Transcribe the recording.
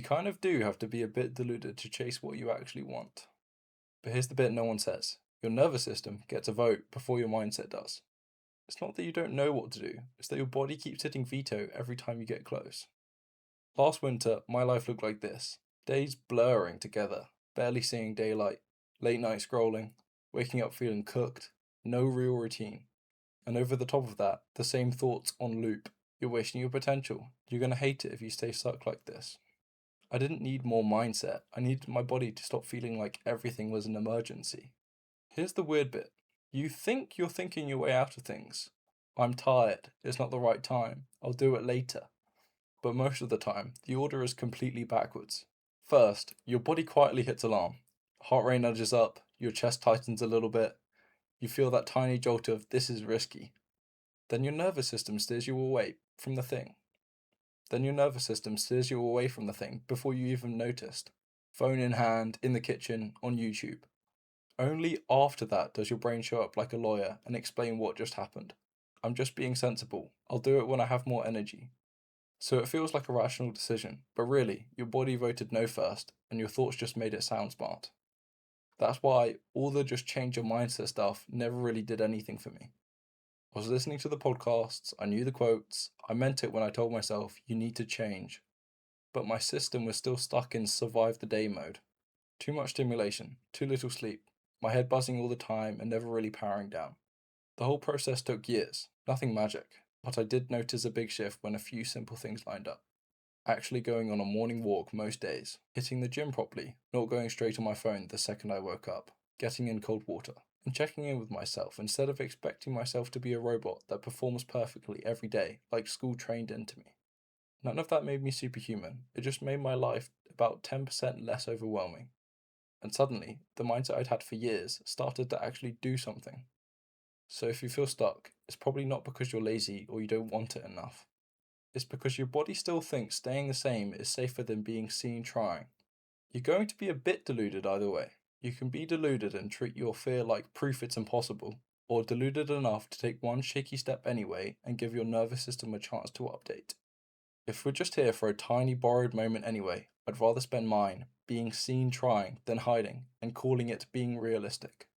kind of do have to be a bit deluded to chase what you actually want. But here's the bit no one says. Your nervous system gets a vote before your mindset does. It's not that you don't know what to do, it's that your body keeps hitting veto every time you get close. Last winter, my life looked like this. Days blurring together, barely seeing daylight, late night scrolling, waking up feeling cooked, no real routine. And over the top of that, the same thoughts on loop. You're wasting your potential. You're going to hate it if you stay stuck like this. I didn't need more mindset. I needed my body to stop feeling like everything was an emergency. Here's the weird bit. You think you're thinking your way out of things. I'm tired. It's not the right time. I'll do it later. But most of the time, the order is completely backwards. First, your body quietly hits alarm. Heart rate nudges up, your chest tightens a little bit. You feel that tiny jolt of this is risky. Then your nervous system steers you away from the thing. Before you even noticed. Phone in hand, in the kitchen, on YouTube. Only after that does your brain show up like a lawyer and explain what just happened. I'm just being sensible. I'll do it when I have more energy. So it feels like a rational decision, but really, your body voted no first, and your thoughts just made it sound smart. That's why all the just change your mindset stuff never really did anything for me. I was listening to the podcasts, I knew the quotes, I meant it when I told myself, you need to change. But my system was still stuck in survive the day mode. Too much stimulation, too little sleep, my head buzzing all the time and never really powering down. The whole process took years, nothing magic, but I did notice a big shift when a few simple things lined up. Actually going on a morning walk most days, hitting the gym properly, not going straight on my phone the second I woke up, getting in cold water, and checking in with myself instead of expecting myself to be a robot that performs perfectly every day like school trained into me. None of that made me superhuman, it just made my life about 10% less overwhelming. And suddenly, the mindset I'd had for years started to actually do something. So if you feel stuck, it's probably not because you're lazy or you don't want it enough. It's because your body still thinks staying the same is safer than being seen trying. You're going to be a bit deluded either way. You can be deluded and treat your fear like proof it's impossible, or deluded enough to take one shaky step anyway and give your nervous system a chance to update. If we're just here for a tiny borrowed moment anyway, I'd rather spend mine being seen trying than hiding and calling it being realistic.